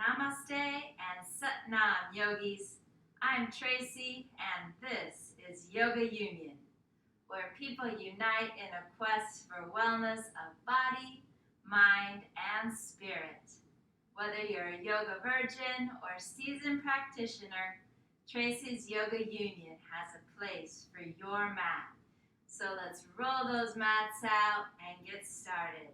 Namaste and Satnam yogis. I'm Tracy and this is Yoga Union, where people unite in a quest for wellness of body, mind, and spirit. Whether you're a yoga virgin or seasoned practitioner, Tracy's Yoga Union has a place for your mat. So let's roll those mats out and get started.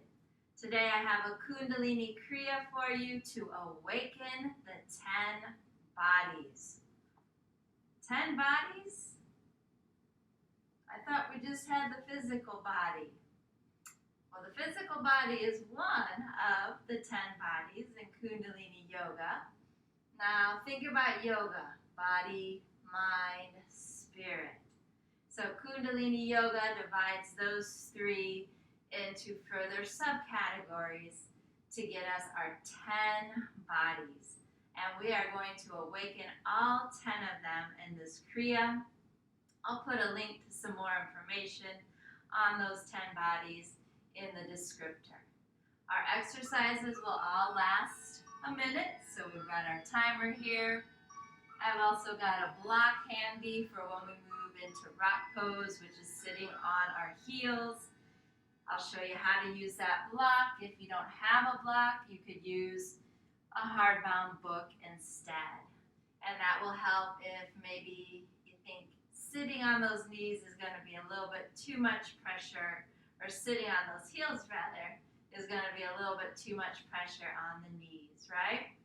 Today I have a Kundalini Kriya for you to awaken the 10 bodies. 10 bodies? I thought we just had the physical body. Well, the physical body is one of the 10 bodies in Kundalini Yoga. Now think about yoga, body, mind, spirit. So Kundalini Yoga divides those three into further subcategories to get us our 10 bodies. And we are going to awaken all 10 of them in this Kriya. I'll put a link to some more information on those 10 bodies in the descriptor. Our exercises will all last a minute, so we've got our timer here. I've also got a block handy for when we move into rock pose, which is sitting on our heels. I'll show you how to use that block. If you don't have a block, you could use a hardbound book instead. And that will help if maybe you think sitting on those knees is going to be a little bit too much pressure, or sitting on those heels rather, is going to be a little bit too much pressure on the knees, right?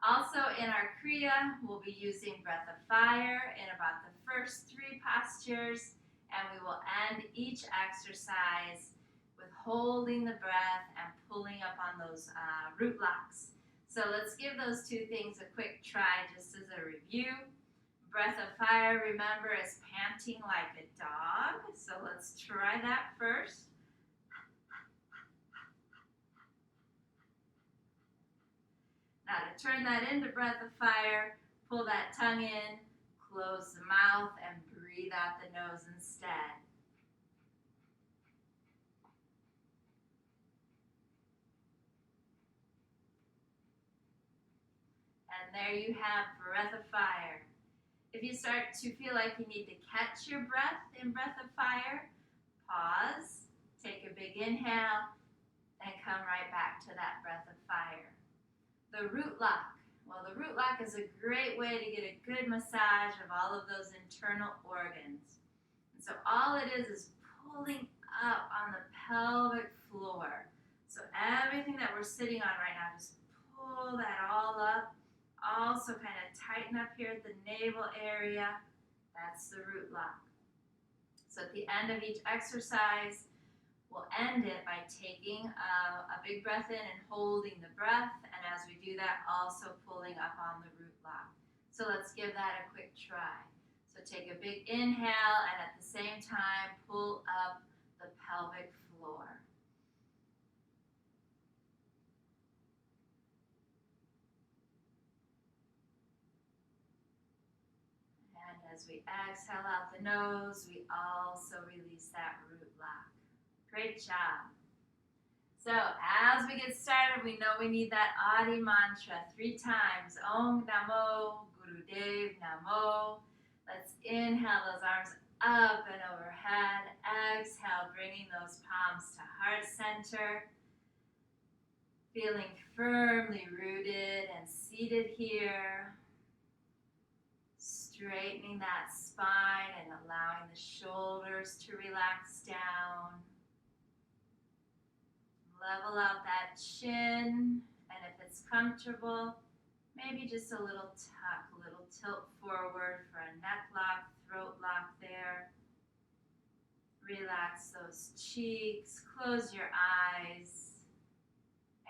Also in our Kriya, we'll be using breath of fire in about the first 3 postures, and we will end each exercise with holding the breath and pulling up on those root locks. So let's give those 2 things a quick try just as a review. Breath of fire, remember, is panting like a dog. So let's try that first. Now to turn that into breath of fire, pull that tongue in, close the mouth, and breathe out the nose instead. And there you have breath of fire. If you start to feel like you need to catch your breath in breath of fire, pause, take a big inhale, and come right back to that breath of fire. The root lock. Well, the root lock is a great way to get a good massage of all of those internal organs. And so all it is pulling up on the pelvic floor. So everything that we're sitting on right now, just pull that all up. Also kind of tighten up here at the navel area. That's the root lock. So at the end of each exercise, we'll end it by taking a big breath in and holding the breath. And as we do that, also pulling up on the root lock. So let's give that a quick try. So take a big inhale and at the same time, pull up the pelvic floor. And as we exhale out the nose, we also release that root lock. Great job. So as we get started, we know we need that Adi mantra 3 times. Om Namo Gurudev Namo. Let's inhale those arms up and overhead. Exhale, bringing those palms to heart center. Feeling firmly rooted and seated here. Straightening that spine and allowing the shoulders to relax down. Level out that chin, and if it's comfortable, maybe just a little tuck, a little tilt forward for a neck lock, throat lock there. Relax those cheeks, close your eyes,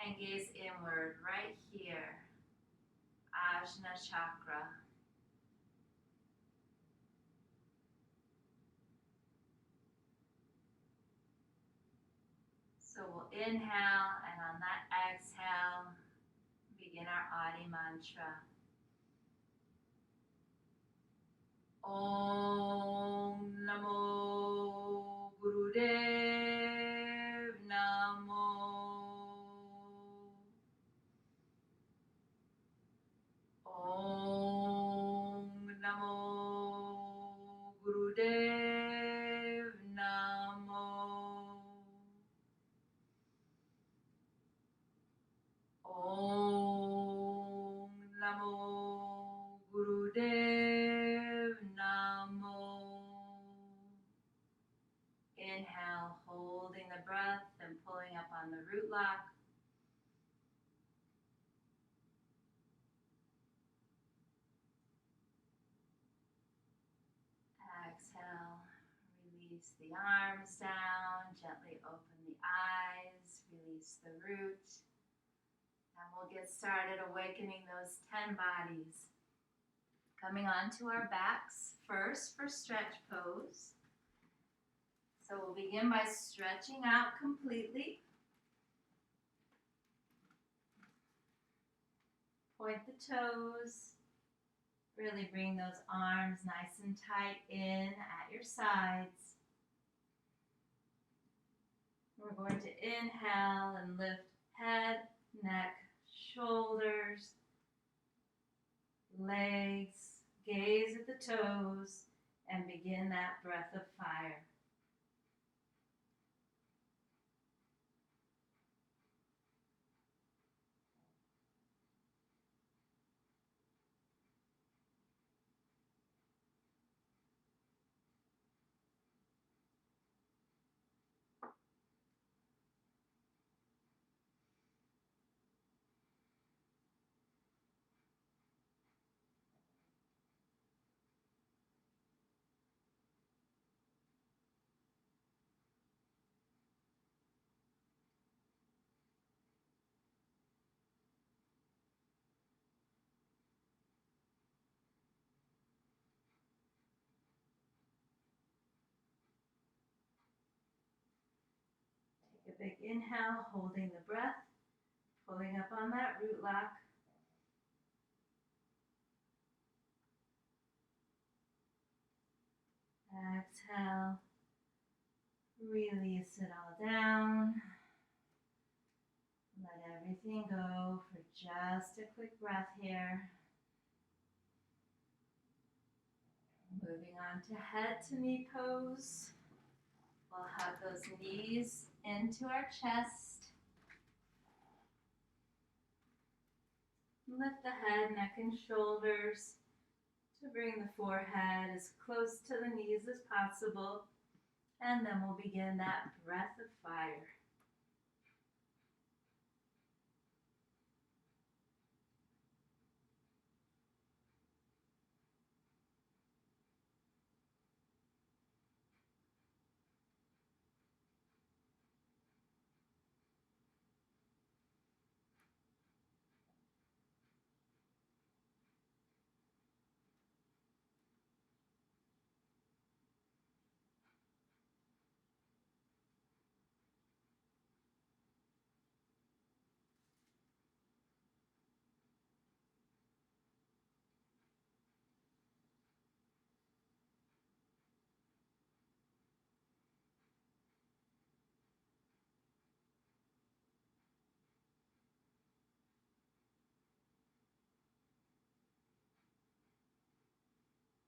and gaze inward right here, Ajna Chakra. So we'll inhale, and on that exhale, begin our Adi mantra. Om Namo Gurudev Namo. Release the arms down, gently open the eyes, release the root. And we'll get started awakening those 10 bodies. Coming onto our backs first for stretch pose. So we'll begin by stretching out completely. Point the toes. Really bring those arms nice and tight in at your sides. We're going to inhale and lift head, neck, shoulders, legs, gaze at the toes, and begin that breath of fire. Take a big inhale, holding the breath, pulling up on that root lock. Exhale, release it all down. Let everything go for just a quick breath here. Moving on to head to knee pose. We'll hug those knees into our chest. Lift the head, neck, and shoulders to bring the forehead as close to the knees as possible. And then we'll begin that breath of fire.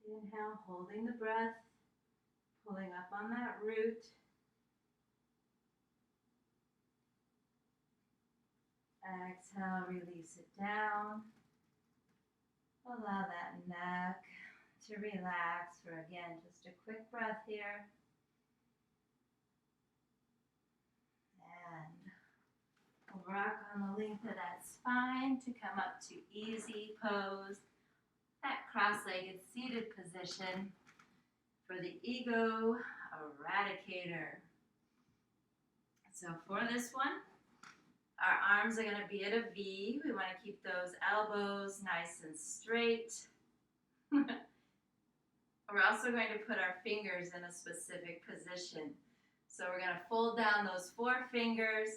Inhale, holding the breath, pulling up on that root. Exhale, release it down. Allow that neck to relax for, again, just a quick breath here. And we'll rock on the length of that spine to come up to easy pose, that cross-legged seated position for the ego eradicator. So for this one, our arms are going to be at a V. We want to keep those elbows nice and straight. We're also going to put our fingers in a specific position. So we're going to fold down those 4 fingers,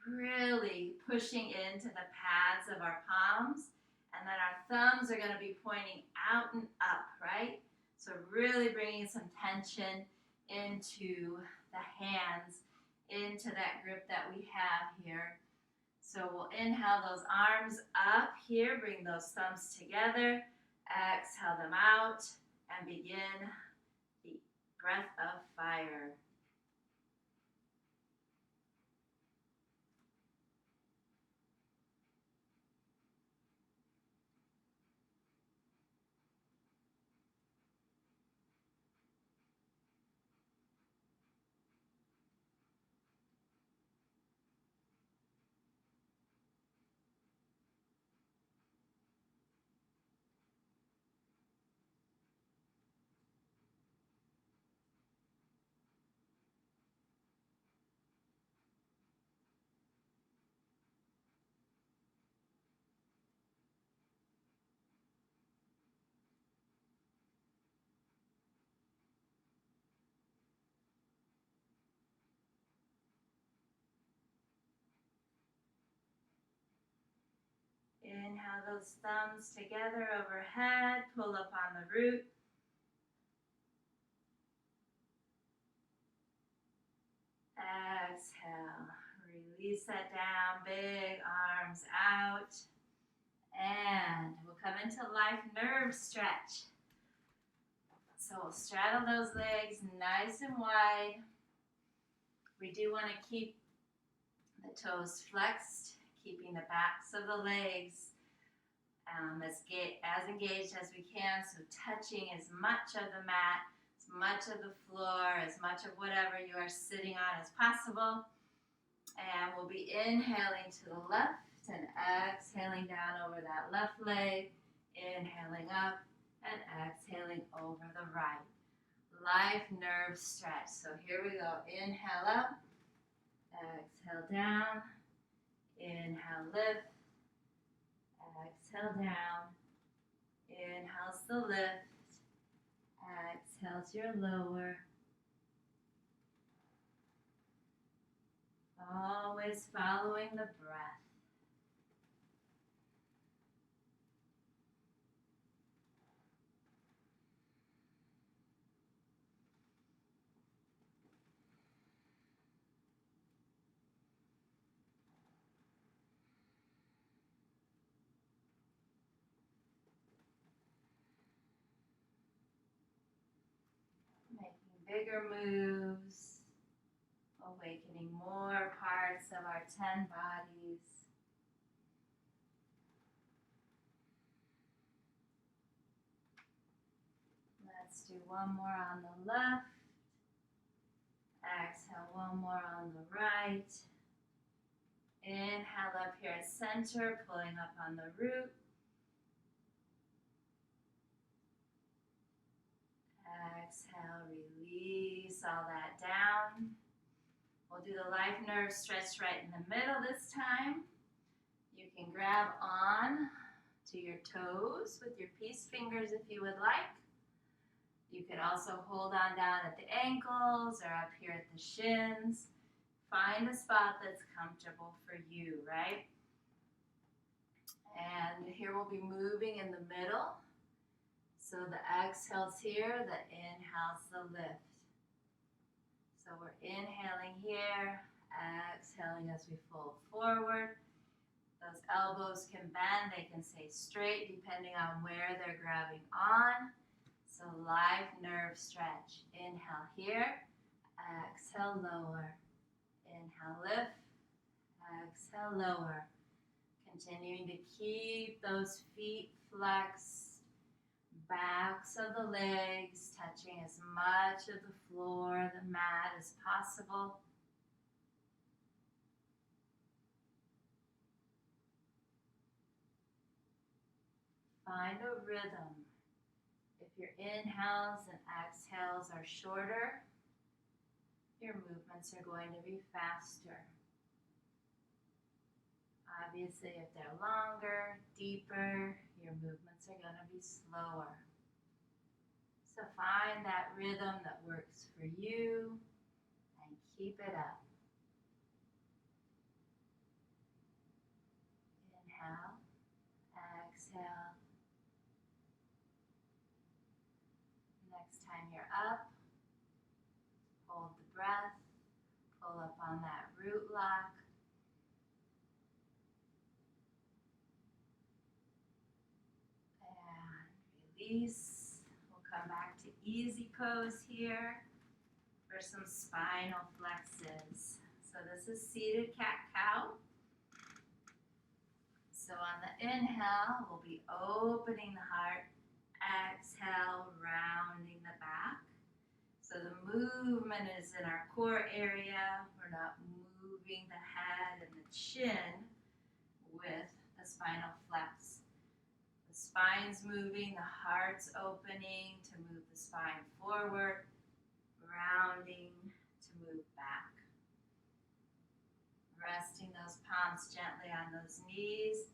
really pushing into the pads of our palms. And then our thumbs are going to be pointing out and up, right? So really bringing some tension into the hands, into that grip that we have here. So we'll inhale those arms up here, bring those thumbs together, exhale them out, and begin the breath of fire. Inhale those thumbs together overhead. Pull up on the root. Exhale. Release that down. Big arms out. And we'll come into life nerve stretch. So we'll straddle those legs nice and wide. We do want to keep the toes flexed, keeping the backs of the legs as engaged as we can. So touching as much of the mat, as much of the floor, as much of whatever you are sitting on as possible. And we'll be inhaling to the left and exhaling down over that left leg. Inhaling up and exhaling over the right. Life nerve stretch. So here we go. Inhale up. Exhale down. Inhale lift. Exhale down. Inhale's the lift. Exhale's your lower. Always following the breath. Bigger moves, awakening more parts of our 10 bodies. Let's do one more on the left. Exhale, one more on the right. Inhale up here at center, pulling up on the root. Exhale, release all that down. We'll do the life nerve stretch right in the middle this time. You can grab on to your toes with your peace fingers if you would like. You could also hold on down at the ankles or up here at the shins. Find a spot that's comfortable for you, right? And here we'll be moving in the middle. So the exhale's here, the inhale's the lift. So we're inhaling here, exhaling as we fold forward. Those elbows can bend, they can stay straight depending on where they're grabbing on. So life nerve stretch. Inhale here, exhale lower. Inhale lift, exhale lower. Continuing to keep those feet flexed. Backs of the legs touching as much of the floor, the mat as possible. Find a rhythm. If your inhales and exhales are shorter, your movements are going to be faster. Obviously, if they're longer, deeper, your movements are going to be slower. So find that rhythm that works for you and keep it up. Inhale, exhale. Next time you're up, hold the breath, pull up on that root lock. Release. We'll come back to easy pose here for some spinal flexes. So this is seated cat-cow. So on the inhale, we'll be opening the heart. Exhale, rounding the back. So the movement is in our core area. We're not moving the head and the chin with the spinal flex. The spine's moving, the heart's opening to move the spine forward, rounding to move back. Resting those palms gently on those knees.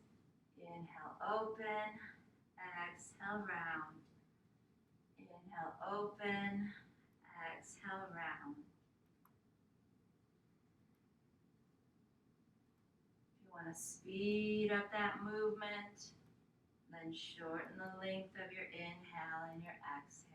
Inhale, open. Exhale, round. Inhale, open. Exhale, round. If you want Speed up that movement, then shorten the length of your inhale and your exhale.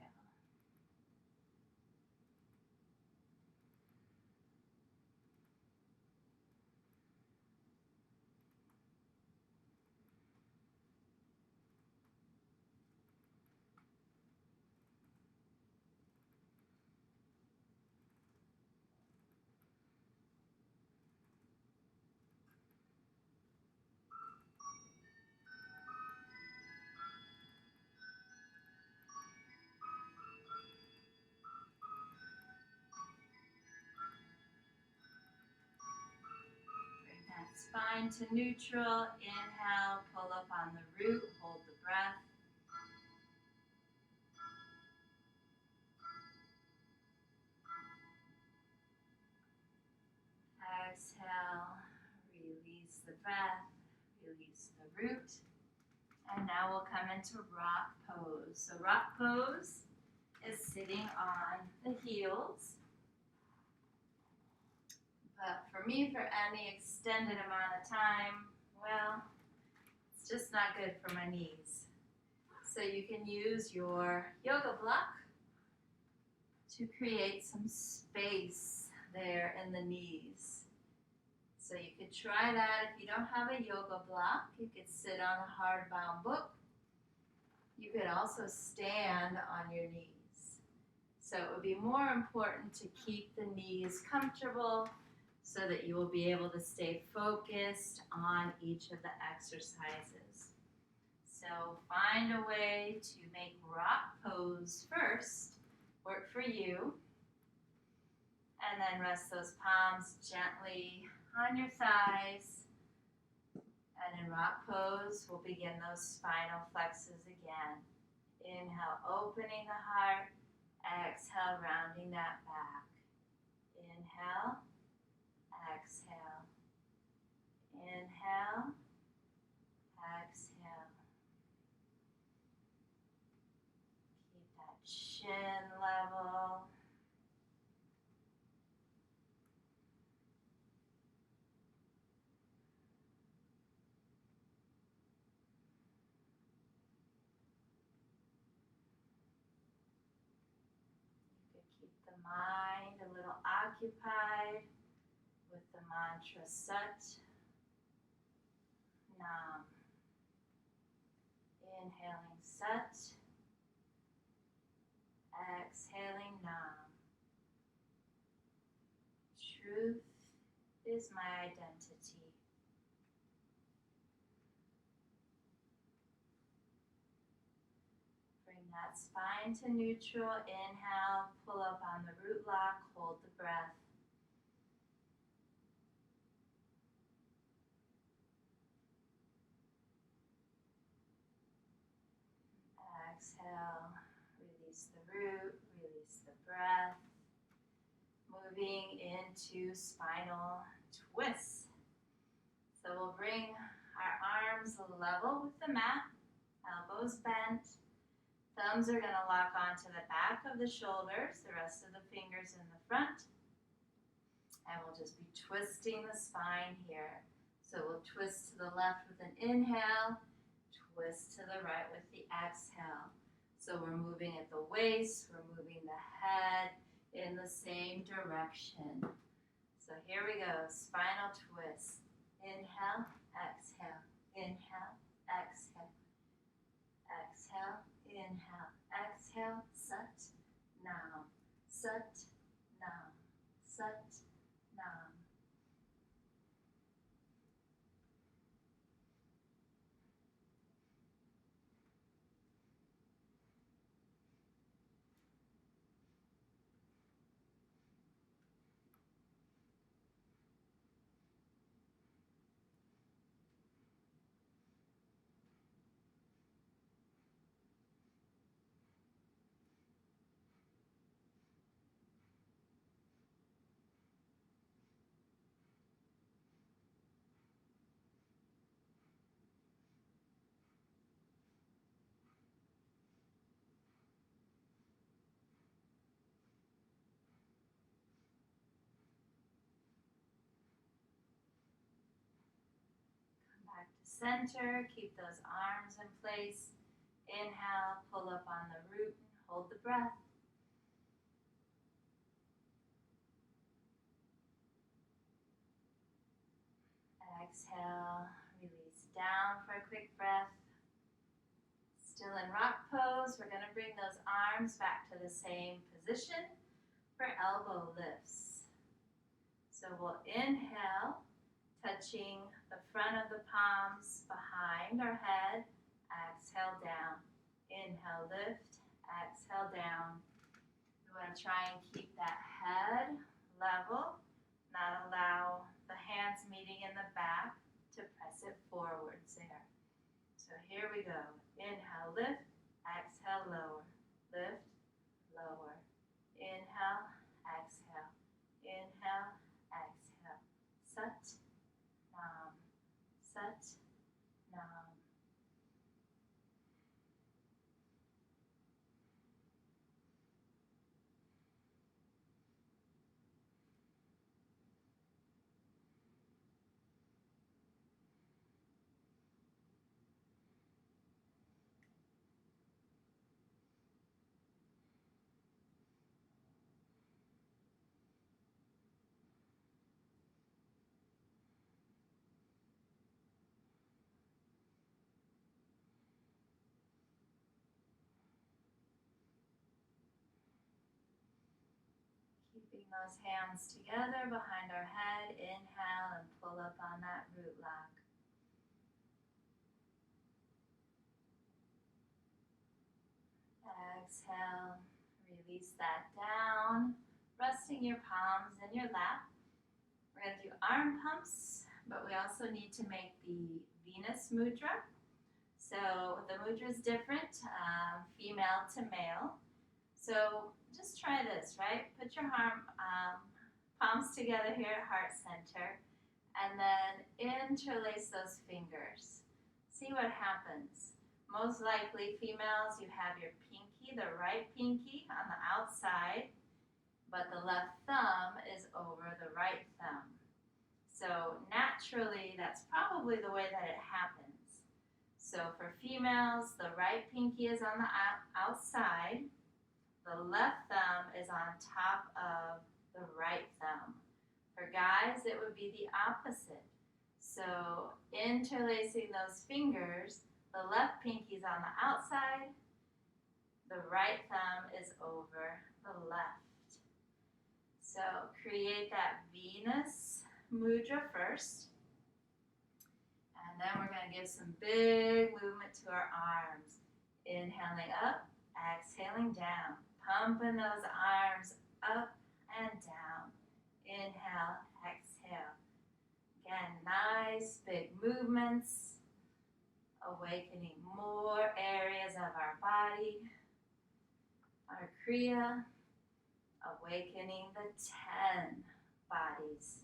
Spine to neutral. Inhale, pull up on the root, hold the breath. Exhale, release the breath, release the root. And now we'll come into rock pose. So rock pose is sitting on the heels. But for me, for any extended amount of time, well, it's just not good for my knees. So you can use your yoga block to create some space there in the knees. So you could try that. If you don't have a yoga block, you could sit on a hardbound book. You could also stand on your knees. So it would be more important to keep the knees comfortable so that you will be able to stay focused on each of the exercises. So find a way to make rock pose first work for you. And then rest those palms gently on your thighs. And in rock pose, we'll begin those spinal flexes again. Inhale, opening the heart. Exhale, rounding that back. Inhale, exhale. Inhale, exhale. Keep that chin level. The mind a little occupied with the mantra Sat Nam. Inhaling Sat, exhaling Nam. Truth is my identity. That spine to neutral. Inhale, pull up on the root lock, hold the breath. Exhale, release the root, release the breath. Moving into spinal twists. So we'll bring our arms level with the mat, elbows bent. Thumbs are going to lock onto the back of the shoulders, the rest of the fingers in the front. And we'll just be twisting the spine here. So we'll twist to the left with an inhale, twist to the right with the exhale. So we're moving at the waist, we're moving the head in the same direction. So here we go, spinal twist. Inhale, exhale, inhale, exhale, exhale. Inhale, exhale, Sat Nam, Sat Nam, Sat Nam. center. Keep those arms in place. Inhale, pull up on the root, hold the breath. Exhale, release down for a quick breath. Still in rock pose, we're going to bring those arms back to the same position for elbow lifts. So we'll inhale, touching the front of the palms behind our head. Exhale down. Inhale, lift. Exhale down. We want to try and keep that head level, not allow the hands meeting in the back to press it forwards there. So here we go. Inhale, lift. Exhale, lower. Lift, lower. Inhale, exhale. Inhale, exhale. Sat, nam. Sat, nam. Keeping those hands together behind our head. Inhale and pull up on that root lock. Exhale, release that down, resting your palms in your lap. We're going to do arm pumps, but we also need to make the Venus mudra. So the mudra is different, female to male. So just try this, right? Put your palms together here at heart center, and then interlace those fingers. See what happens. Most likely, females, you have your pinky, the right pinky, on the outside, but the left thumb is over the right thumb. So naturally, that's probably the way that it happens. So for females, the right pinky is on the outside, the left thumb is on top of the right thumb. For guys, it would be the opposite. So interlacing those fingers, the left pinky is on the outside, the right thumb is over the left. So create that Venus mudra first. And then we're going to give some big movement to our arms. Inhaling up, exhaling down. Pumping those arms up and down. Inhale, exhale. Again, nice big movements. Awakening more areas of our body. Our Kriya. Awakening the 10 bodies.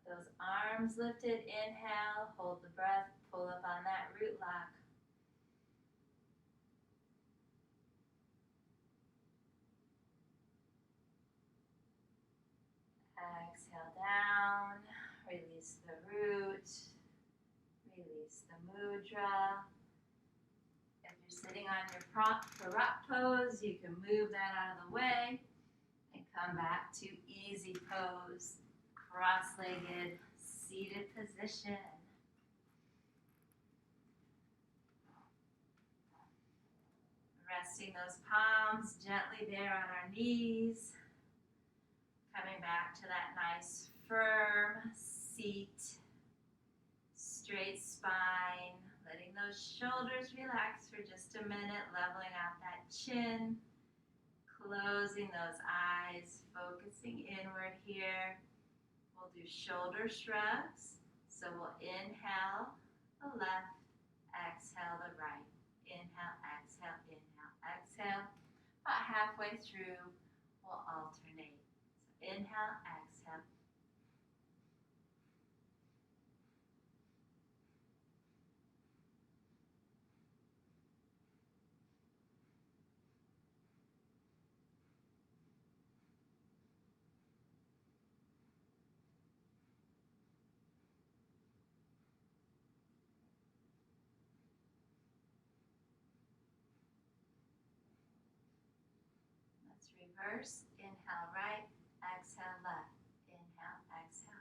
Those arms lifted, inhale, hold the breath, pull up on that root lock. Exhale down, release the root, release the mudra. If you're sitting on your rock pose, you can move that out of the way and come back to easy pose. Cross-legged, seated position. Resting those palms gently there on our knees. Coming back to that nice firm seat. Straight spine. Letting those shoulders relax for just a minute. Leveling out that chin. Closing those eyes. Focusing inward here. We'll do shoulder shrugs. So we'll inhale the left, exhale the right. Inhale, exhale, inhale, exhale. About halfway through, we'll alternate. So inhale, exhale. Let's reverse. Inhale right, exhale left. Inhale, exhale.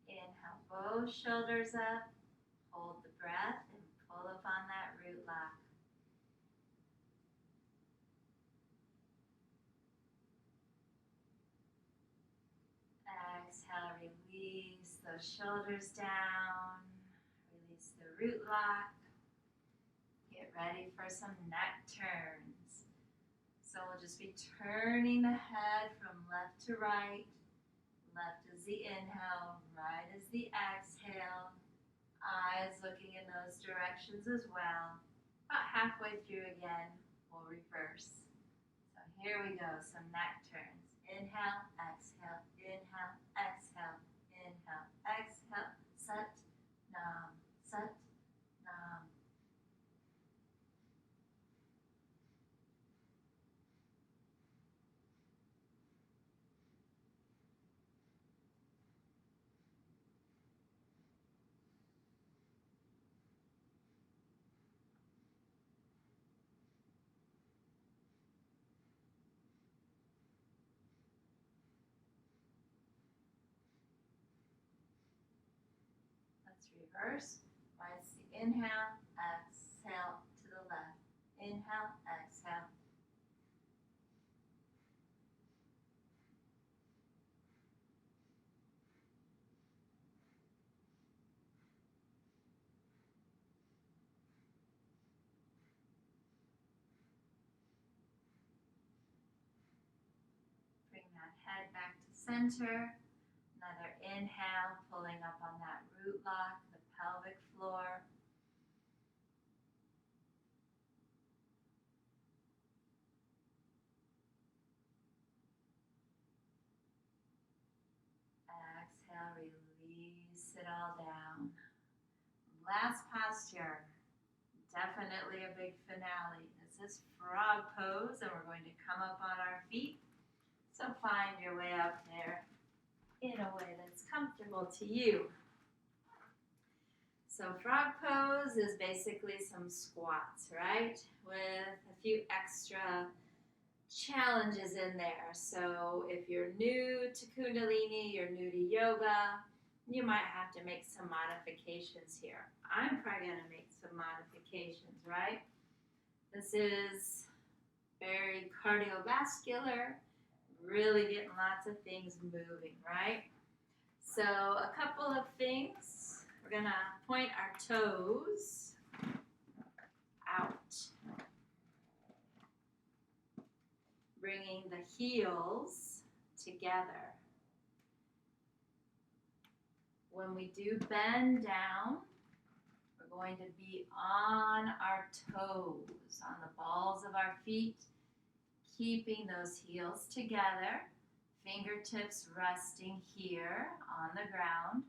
Inhale, both shoulders up. Hold the breath and pull up on that root lock. Exhale, release those shoulders down. Release the root lock. Get ready for some neck turns. So we'll just be turning the head from left to right. Left is the inhale, right is the exhale. Eyes looking in those directions as well. About halfway through again, we'll reverse. So here we go, some neck turns. Inhale, exhale, inhale, exhale, inhale, exhale. Sat, nam, sat, nam. Let's reverse. Rise the inhale, exhale to the left. Inhale, exhale. Bring that head back to center. Another inhale, pulling up on that root lock, the pelvic floor. Exhale, release it all down. Last posture, definitely a big finale. This is frog pose, and we're going to come up on our feet. So find your way up there in a way that's comfortable to you. So frog pose is basically some squats, right? With a few extra challenges in there. So if you're new to Kundalini, you're new to yoga, you might have to make some modifications here. I'm probably going to make some modifications, right? This is very cardiovascular, really getting lots of things moving, right? So a couple of things. We're going to point our toes out. Bringing the heels together. When we do bend down, we're going to be on our toes, on the balls of our feet, keeping those heels together, fingertips resting here on the ground.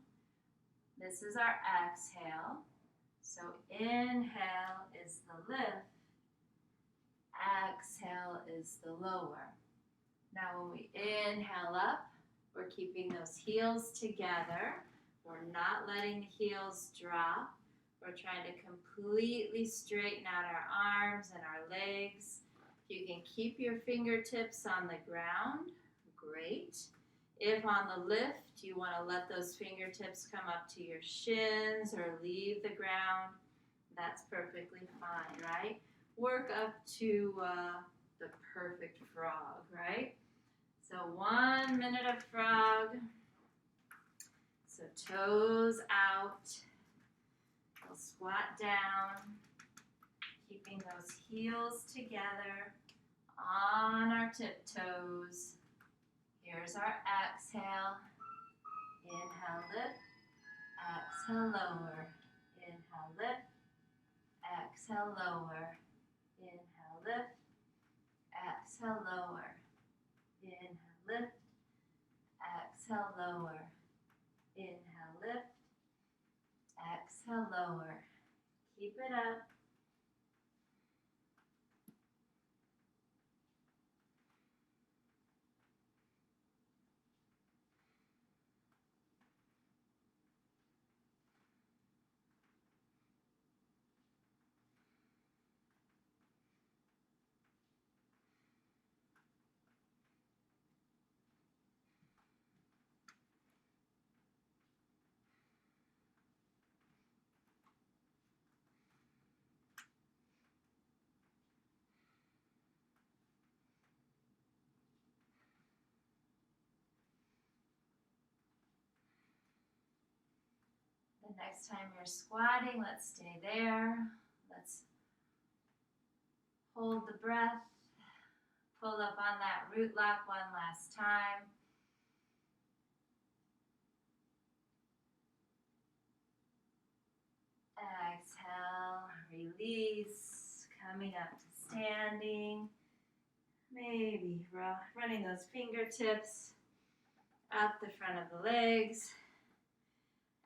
This is our exhale. So inhale is the lift, exhale is the lower. Now when we inhale up, we're keeping those heels together. We're not letting the heels drop. We're trying to completely straighten out our arms and our legs. You can keep your fingertips on the ground. Great. If on the lift you want to let those fingertips come up to your shins or leave the ground, that's perfectly fine, right? Work up to the perfect frog, right? So 1 minute of frog. So toes out. We'll squat down, keeping those heels together on our tiptoes. Here's our exhale. Inhale, lift. Exhale, lower. Inhale, lift. Exhale, lower. Inhale, lift. Exhale, lower. Inhale, lift. Exhale, lower. Inhale, lift. Exhale, lower. Keep it up. The next time you're squatting, let's stay there. Let's hold the breath. Pull up on that root lock one last time. Exhale, release, coming up to standing. Maybe running those fingertips up the front of the legs.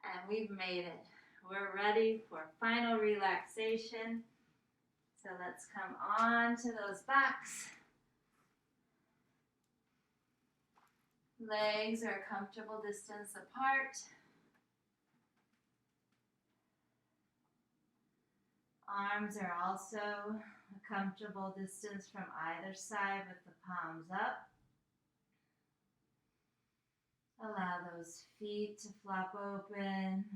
And we've made it. We're ready for final relaxation. So let's come on to those backs. Legs are a comfortable distance apart. Arms are also a comfortable distance from either side with the palms up. Allow those feet to flop open.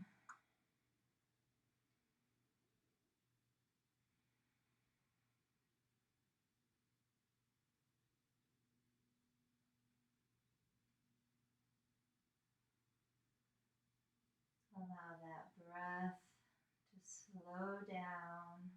Allow that breath to slow down.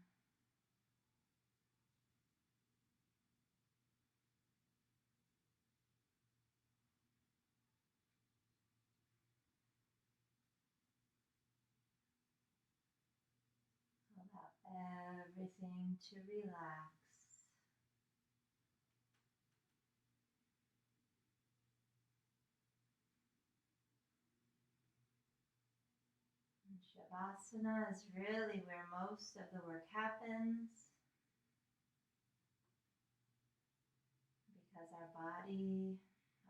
Allow everything to relax. And Shavasana is really where most of the work happens, because our body,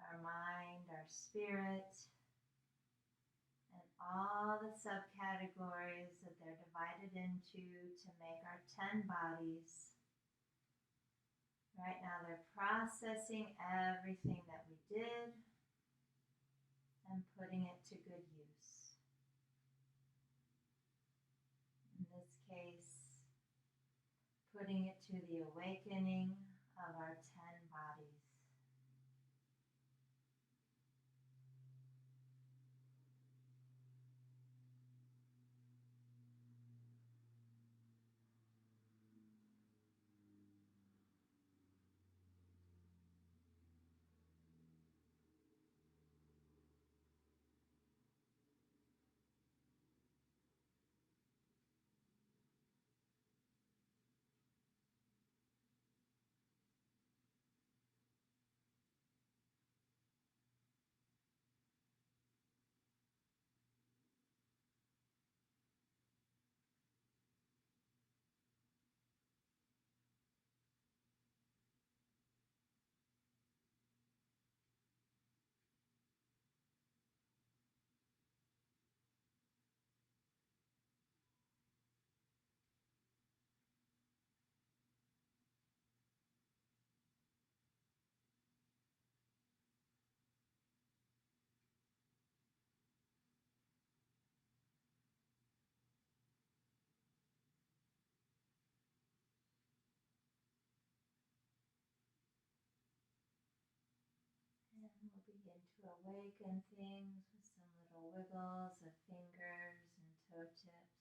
our mind, our spirit, and all the subcategories that they're divided into to make our 10 bodies. Right now they're processing everything that we did and putting it to good use. In this case, putting it to the awakening of our 10 bodies. to awaken things with some little wiggles of fingers and toe tips.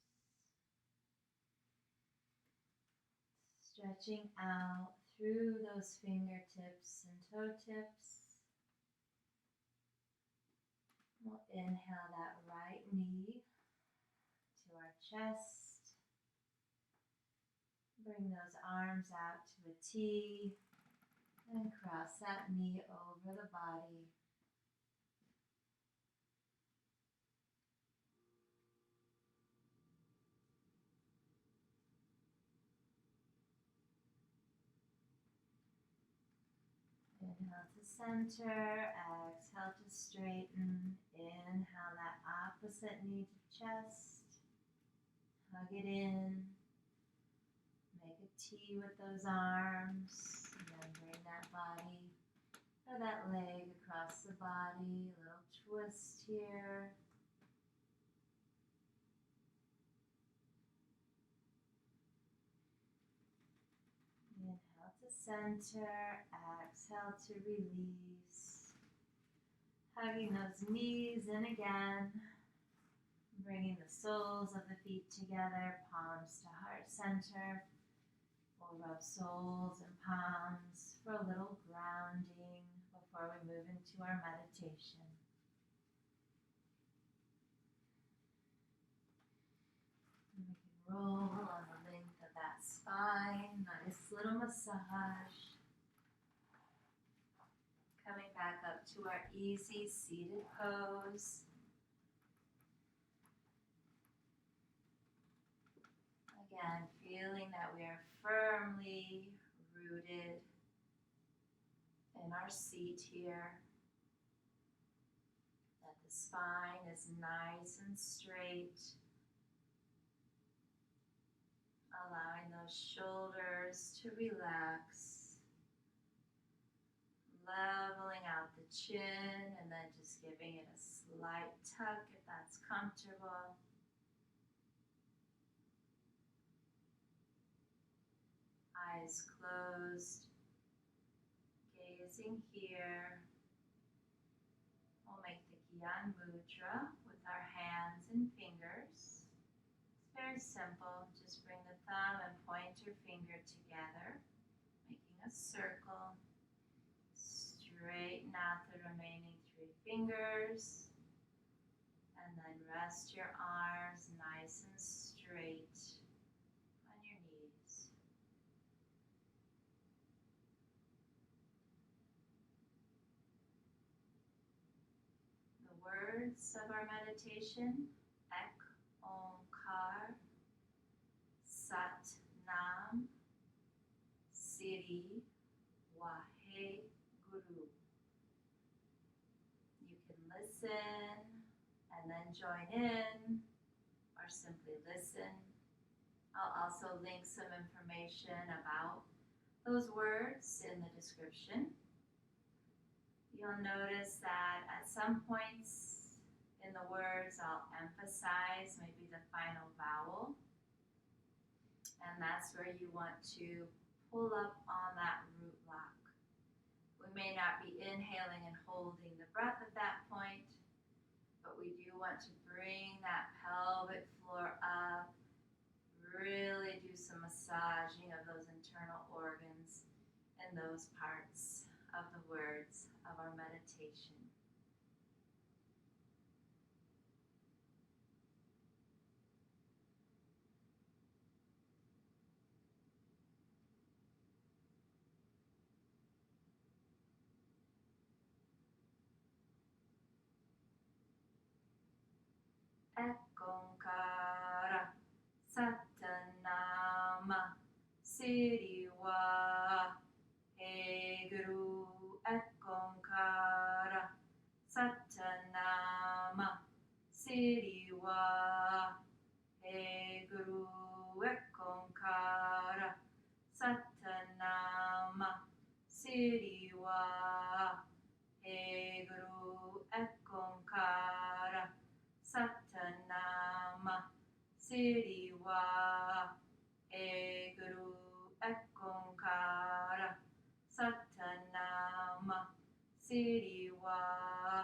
Stretching out through those fingertips and toe tips. We'll inhale that right knee to our chest. Bring those arms out to a T and cross that knee over the body. Inhale to center, exhale to straighten. Inhale that opposite knee to chest. Hug it in. Make a T with those arms. And then bring that body or that leg across the body. A little twist here. Inhale to center, exhale to release. Hugging those knees in again. Bringing the soles of the feet together, palms to heart center. We'll rub soles and palms for a little grounding before we move into our meditation. And we can roll on the length of that spine, nice little massage. Coming back up to our easy seated pose. Again, feeling that we are firmly rooted in our seat here. That the spine is nice and straight. Allowing those shoulders to relax. Leveling out the chin and then just giving it a slight tuck if that's comfortable. Eyes closed, gazing here. We'll make the Gyan Mudra with our hands and fingers. It's very simple. Just bring the thumb and pointer finger together, making a circle. Straighten out the remaining 3 fingers. And then rest your arms nice and straight on your knees. The words of our meditation: Ek Onkar, Sat Nam, Siri Wahe Guru. You can listen and then join in, or simply listen. I'll also link some information about those words in the description. You'll notice that at some points in the words I'll emphasize maybe the final vowel, and that's where you want to pull up on that root lock. We may not be inhaling and holding the breath at that point, but we do want to bring that pelvic floor up, really do some massaging of those internal organs and those parts of the words of our meditation. Ek Onkara, Satanama, Siri Wahe Guru. Ek Onkara, Satanama, Siri Wahe Guru. Ek Onkara, Satanama, Siri Wahe Guru. Ek Onkara, Satanama, Siri Wahe Guru. Ek Onkara, Satanama, Siri Wahe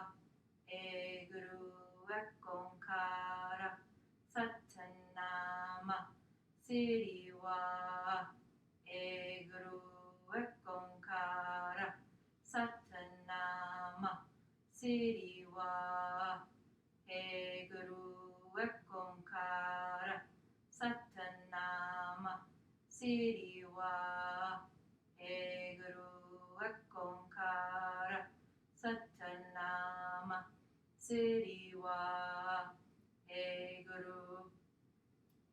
Siriwa Eguru Ekonkara Satanama Siriwa Eguru Ekonkara Satanama Siriwa Eguru Ekonkara Satanama Siriwa Eguru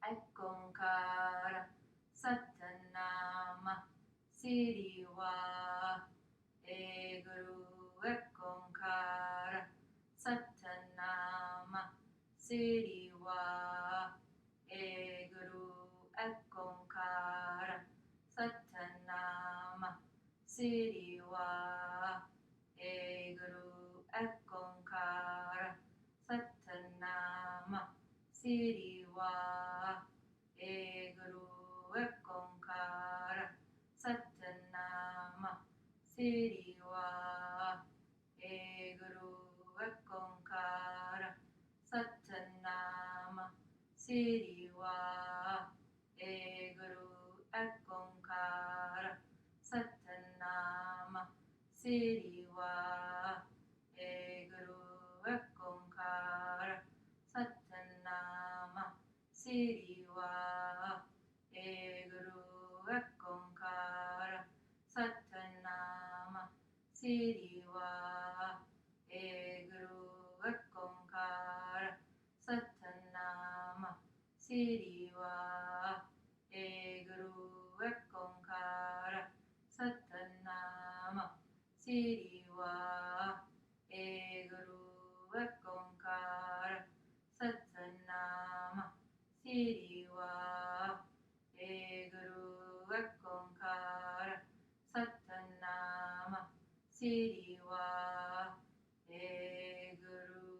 Ekonkara Satanama Siriwa Eguru Ekonkara Satanama Siriwa Eguru Ekonkara Satanama Siriwa Eguru Ekonkara Satanama Siriwa Eguru Ekonkara Satanama Siriwa Eguru Ekonkara Satanama Siriwa Eguru Ekonkara Satanama Siriwa Eguru Ekonkara Satanama Siriwa Eguru Ekonkara Satanama Siriwa Eguru Ekonkara Satanama Siriwa Eguru Ekonkara Satanama Siriwa Eguru Ekonkara Satanama Siriwa Eguru Ekonkara Satanama Siriwa Eguru.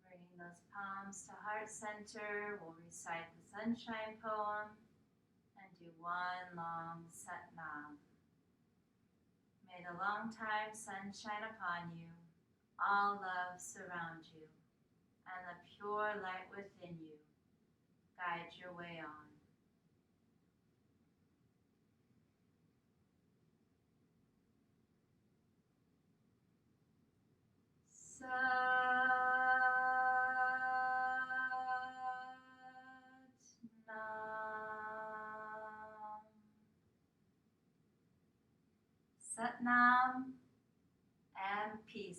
Bringing those palms to heart center, we'll recite the sunshine poem and do one long Satnam. May the long time sun shine upon you, all love surround you, and the pure light within you guide your way on. Satnam and peace.